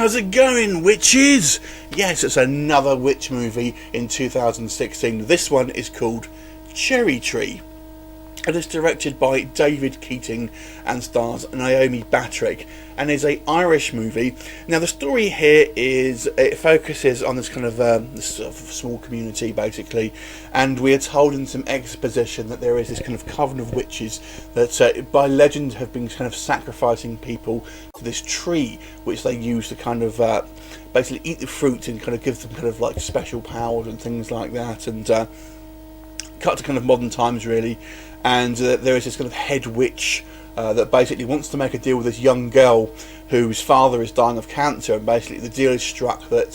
How's it going, witches? Yes, it's another witch movie in 2016. This one is called Cherry Tree. It is directed by David Keating and stars Naomi Battrick, and is an Irish movie. Now the story here is, it focuses on this kind of this sort of small community basically, and we are told in some exposition that there is this kind of coven of witches that by legend have been kind of sacrificing people to this tree, which they use to kind of basically eat the fruit and kind of give them kind of like special powers and things like that. And cut to kind of modern times really, and there is this kind of head witch that basically wants to make a deal with this young girl whose father is dying of cancer, and basically the deal is struck that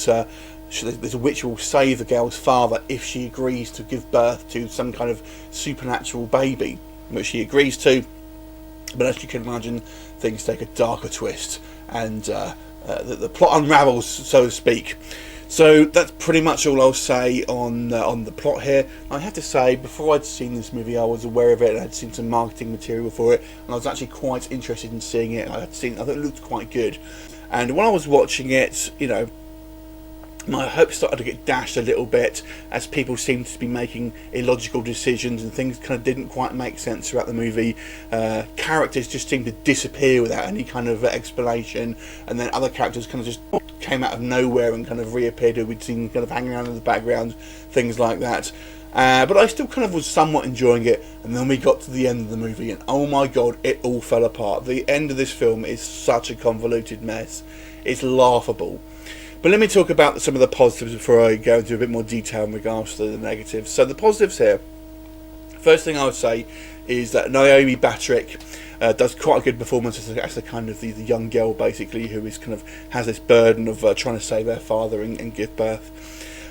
there's a witch who will save the girl's father if she agrees to give birth to some kind of supernatural baby, which she agrees to. But as you can imagine, things take a darker twist, and the plot unravels, so to speak. So that's pretty much all I'll say on the plot here. I have to say, before I'd seen this movie, I was aware of it and I'd seen some marketing material for it, and I was actually quite interested in seeing it. I thought it looked quite good, and when I was watching it, you know, my hopes started to get dashed a little bit as people seemed to be making illogical decisions and things kind of didn't quite make sense throughout the movie. Characters just seemed to disappear without any kind of explanation, and then other characters kind of just came out of nowhere and kind of reappeared who we'd seen kind of hanging around in the background, things like that. But I still kind of was somewhat enjoying it, and then we got to the end of the movie and oh my god, it all fell apart. The end of this film is such a convoluted mess. It's laughable. But let me talk about some of the positives before I go into a bit more detail in regards to the negatives. So the positives here, first thing I would say is that Naomi Battrick does quite a good performance as the kind of the young girl basically, who is kind of has this burden of trying to save her father and give birth.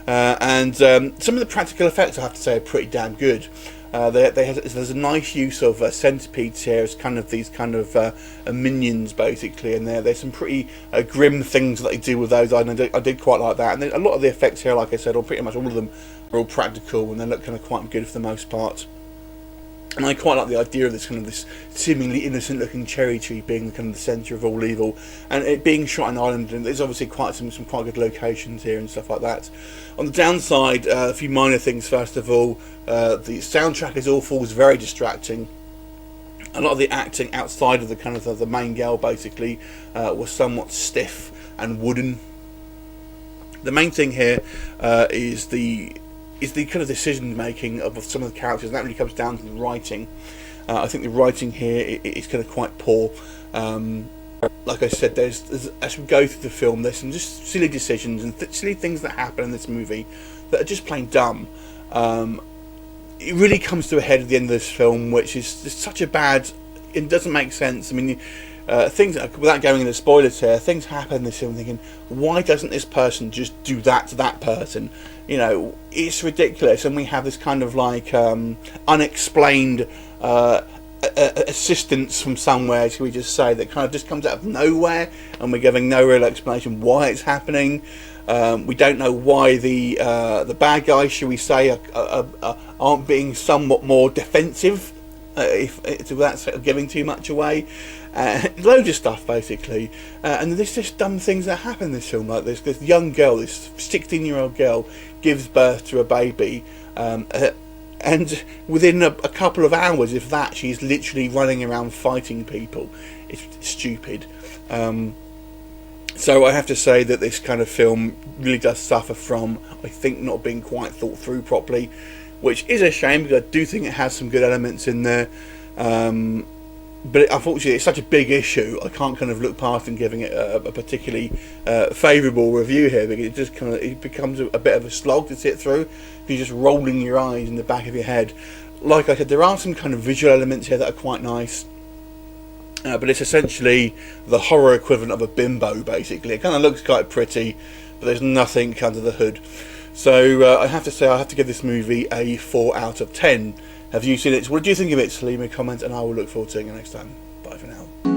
And some of the practical effects, I have to say, are pretty damn good. There's a nice use of centipedes here as kind of these kind of minions basically, and there's some pretty grim things that they do with those. I did quite like that, and a lot of the effects here, like I said, or pretty much all of them, are all practical, and they look kind of quite good for the most part. And I quite like the idea of this kind of this seemingly innocent looking cherry tree being kind of the centre of all evil, and it being shot in Ireland, and there's obviously some quite good locations here and stuff like that. On the downside, a few minor things. First of all, the soundtrack is awful, it's very distracting. A lot of the acting outside of the kind of the main girl basically was somewhat stiff and wooden. The main thing here is the kind of decision making of some of the characters, and that really comes down to the writing. I think the writing here is kind of quite poor. Like I said, there's as we go through the film, there's some just silly decisions and silly things that happen in this movie that are just plain dumb. It really comes to a head at the end of this film, which is just such a bad. It doesn't make sense. I mean, things, without going into spoilers here, things happen in this film. Thinking, why doesn't this person just do that to that person? You know, it's ridiculous, and we have this kind of like unexplained assistance from somewhere, shall we just say, that kind of just comes out of nowhere, and we're giving no real explanation why it's happening. We don't know why the bad guys, shall we say, aren't being somewhat more defensive, if that's sort of giving too much away. Loads of stuff basically, and there's just dumb things that happen in this film. Like this young girl, this 16-year-old girl, gives birth to a baby, and within a couple of hours, if that, she's literally running around fighting people. It's stupid. So I have to say that this kind of film really does suffer from, I think, not being quite thought through properly, which is a shame because I do think it has some good elements in there. But unfortunately, it's such a big issue, I can't kind of look past and giving it a particularly favourable review here, because it just kind of becomes a bit of a slog to sit through. You're just rolling your eyes in the back of your head. Like I said, there are some kind of visual elements here that are quite nice, but it's essentially the horror equivalent of a bimbo, basically. It kind of looks quite pretty, but there's nothing under the hood. So I have to say, I have to give this movie a 4 out of 10. Have you seen it? What do you think of it? Leave me a comment, and I will look forward to seeing you next time. Bye for now.